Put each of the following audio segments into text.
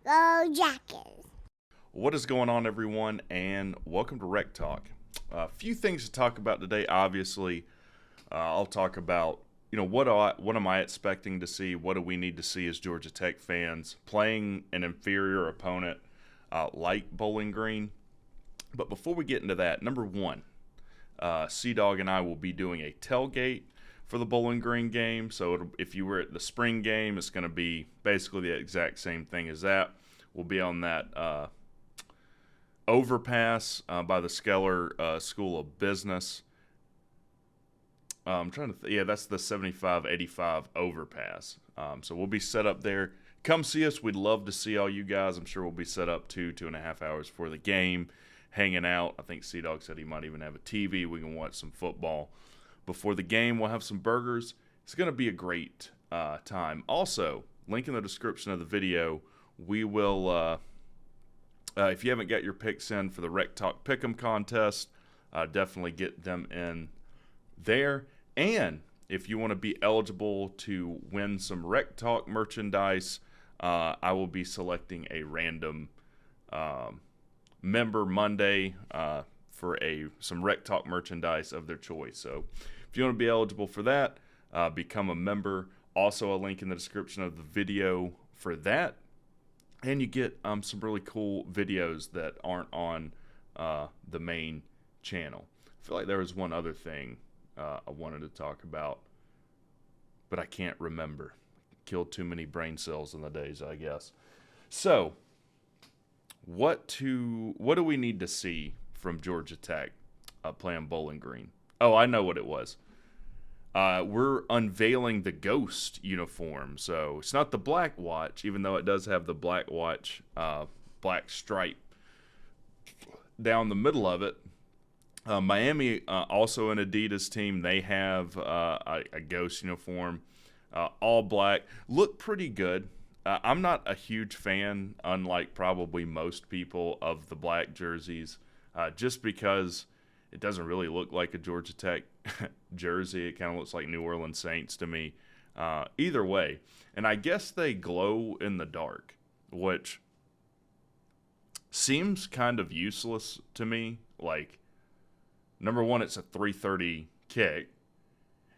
Go Jackets. What is going on, everyone, and welcome to WreckTalk. A few things to talk about today. Obviously, I'll talk about what am I expecting to see? What do we need to see as Georgia Tech fans playing an inferior opponent like Bowling Green? But before we get into that, number one, Cdogg and I will be doing a tailgate for the Bowling Green game. So if you were at the spring game, it's going to be basically the exact same thing as that. We'll be on that overpass by the Skeller School of Business. I'm trying to that's the 75-85 overpass. So we'll be set up there. Come see us. We'd love to see all you guys. I'm sure we'll be set up 2.5 hours for the game, hanging out. I think Cdogg said he might even have a TV. We can watch some football. Before the game, we'll have some burgers. It's going to be a great time. Also, link in the description of the video. We will, if you haven't got your picks in for the WreckTalk Pickem contest, definitely get them in there. And if you want to be eligible to win some WreckTalk merchandise, I will be selecting a random member Monday for some WreckTalk merchandise of their choice. So if you want to be eligible for that, become a member. Also, a link in the description of the video for that. And you get some really cool videos that aren't on the main channel. I feel like there was one other thing I wanted to talk about, but I can't remember. Killed too many brain cells in the days, I guess. So, what do we need to see from Georgia Tech playing Bowling Green? Oh, I know what it was. We're unveiling the Ghost uniform. So it's not the Black Watch, even though it does have the Black Watch black stripe down the middle of it. Miami, also an Adidas team, they have a Ghost uniform, all black. Look pretty good. I'm not a huge fan, unlike probably most people, of the black jerseys, just because it doesn't really look like a Georgia Tech jersey. It kind of looks like New Orleans Saints to me. Either way, and I guess they glow in the dark, which seems kind of useless to me. Like, number one, it's a 3:30 kick,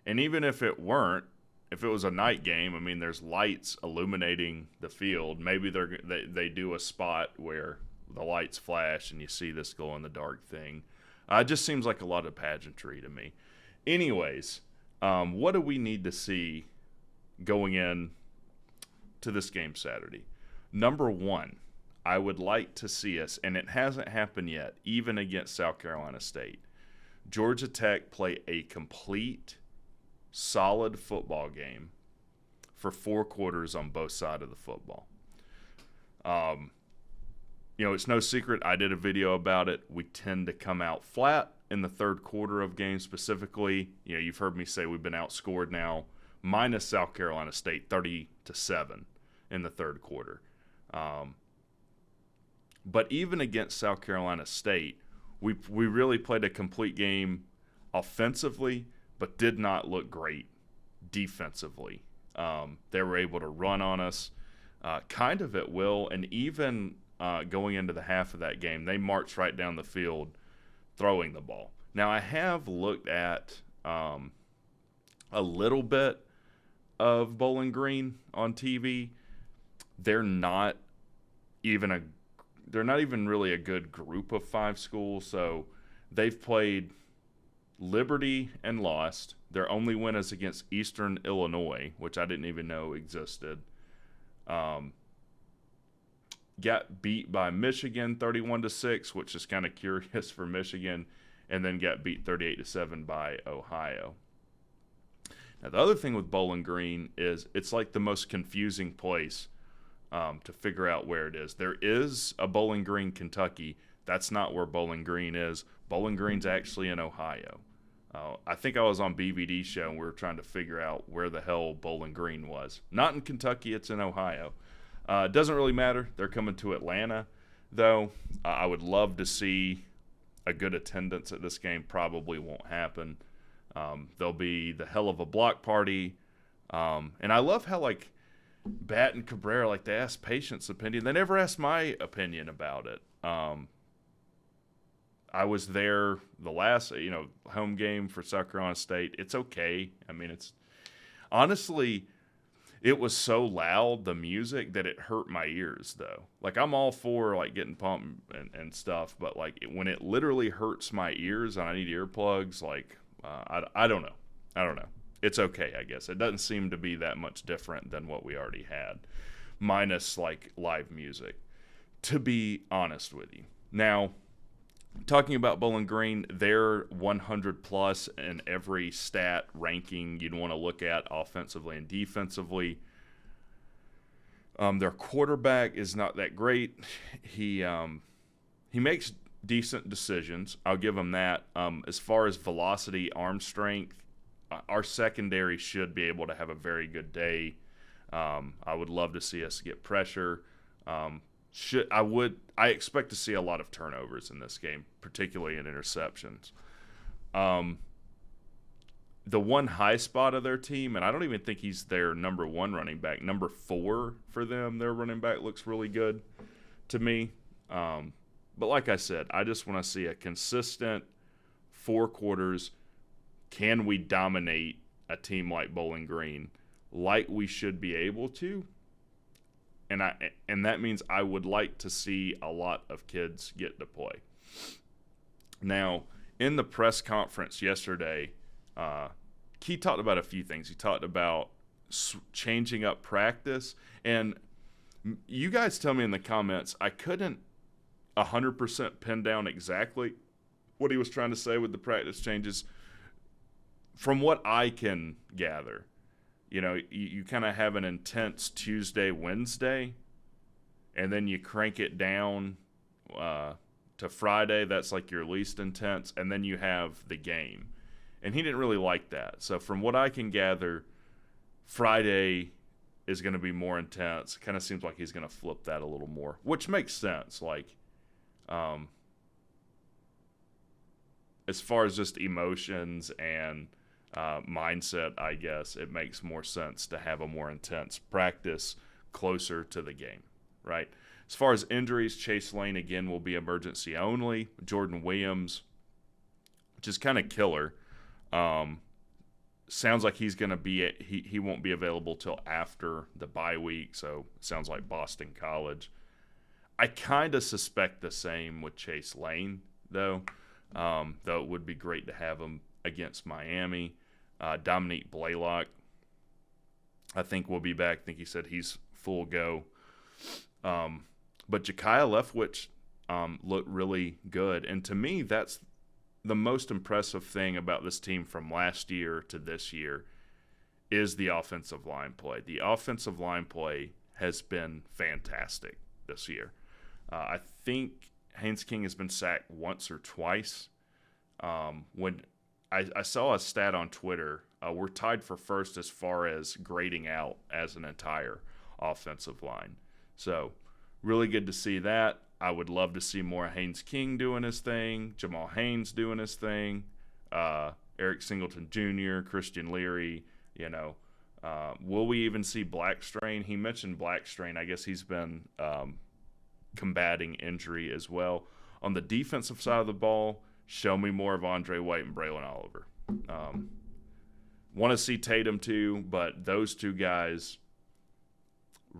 and even if it weren't, if it was a night game, I mean, there's lights illuminating the field. Maybe they do a spot where the lights flash and you see this glow in the dark thing. It just seems like a lot of pageantry to me. Anyways, what do we need to see going in to this game Saturday? Number one, I would like to see us, and it hasn't happened yet, even against South Carolina State, Georgia Tech play a complete, solid football game for 4 quarters on both sides of the football. It's no secret. I did a video about it. We tend to come out flat in the third quarter of games specifically. You've heard me say we've been outscored now, minus South Carolina State, 30-7 in the third quarter. But even against South Carolina State, we really played a complete game offensively, but did not look great defensively. They were able to run on us kind of at will, and even going into the half of that game, they marched right down the field throwing the ball. Now, I have looked at a little bit of Bowling Green on TV. They're not even really a good group of 5 schools. So they've played Liberty and lost. Their only win is against Eastern Illinois, which I didn't even know existed. Got beat by Michigan 31-6, which is kind of curious for Michigan, and then got beat 38-7 by Ohio. Now, the other thing with Bowling Green is it's like the most confusing place to figure out where it is. There is a Bowling Green, Kentucky. That's not where Bowling Green is. Bowling Green's actually in Ohio. I think I was on BVD's show, and we were trying to figure out where the hell Bowling Green was. Not in Kentucky, it's in Ohio. It doesn't really matter. They're coming to Atlanta, though. I would love to see a good attendance at this game. Probably won't happen. There'll be the hell of a block party. And I love how, Bat and Cabrera, like, they asked Patient's opinion. They never asked my opinion about it. I was there the last, home game for South Carolina State. It's okay. I mean, it's honestly, it was so loud, the music, that it hurt my ears, though. Like, I'm all for, like, getting pumped and stuff, but, like, when it literally hurts my ears and I need earplugs, like, I don't know. I don't know. It's okay, I guess. It doesn't seem to be that much different than what we already had, minus, like, live music, to be honest with you. Now, talking about Bowling Green, they're 100 plus in every stat ranking you'd want to look at, offensively and defensively. Their quarterback is not that great. He makes decent decisions. I'll give him that. As far as velocity, arm strength, our secondary should be able to have a very good day. I would love to see us get pressure. I expect to see a lot of turnovers in this game, particularly in interceptions. The one high spot of their team, and I don't even think he's their number one running back, number 4 for them, their running back looks really good to me. But like I said, I just want to see a consistent 4 quarters. Can we dominate a team like Bowling Green like we should be able to? And that means I would like to see a lot of kids get to play. Now, in the press conference yesterday, he talked about a few things. He talked about changing up practice. And you guys tell me in the comments, I couldn't 100% pin down exactly what he was trying to say with the practice changes. From what I can gather, you kind of have an intense Tuesday, Wednesday, and then you crank it down to Friday. That's like your least intense, and then you have the game. And he didn't really like that. So from what I can gather, Friday is going to be more intense. It kind of seems like he's going to flip that a little more, which makes sense. Like, as far as just emotions and mindset, I guess it makes more sense to have a more intense practice closer to the game, right? As far as injuries, Chase Lane again will be emergency only. Jordan Williams, which is kind of killer. Sounds like he's going to be he won't be available till after the bye week, so sounds like Boston College. I kind of suspect the same with Chase Lane, though it would be great to have him against Miami. Dominique Blaylock, I think, will be back. I think he said he's full go. But Ja'Kiah Leftwich looked really good. And to me, that's the most impressive thing about this team from last year to this year is the offensive line play. The offensive line play has been fantastic this year. I think Haynes King has been sacked once or twice. When I saw a stat on Twitter, we're tied for first as far as grading out as an entire offensive line. So really good to see that. I would love to see more Haynes King doing his thing, Jamal Haynes doing his thing, Eric Singleton Jr., Christian Leary, will we even see Blackstrain? He mentioned Blackstrain. I guess he's been combating injury as well. On the defensive side of the ball, show me more of Andre White and Braylon Oliver. Want to see Tatum too, but those two guys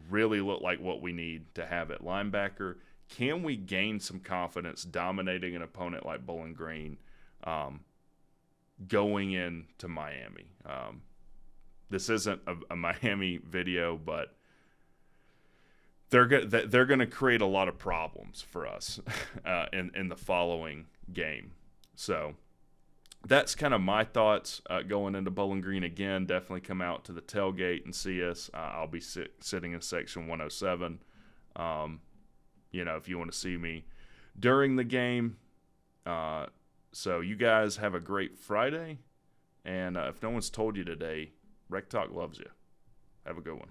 really look like what we need to have at linebacker. Can we gain some confidence dominating an opponent like Bowling Green going into Miami? This isn't a Miami video, but they're going to create a lot of problems for us in the following game. So that's kind of my thoughts going into Bowling Green. Again, definitely come out to the tailgate and see us. I'll be sitting in section 107. If you want to see me during the game. So you guys have a great Friday. And if no one's told you today, WreckTalk loves you. Have a good one.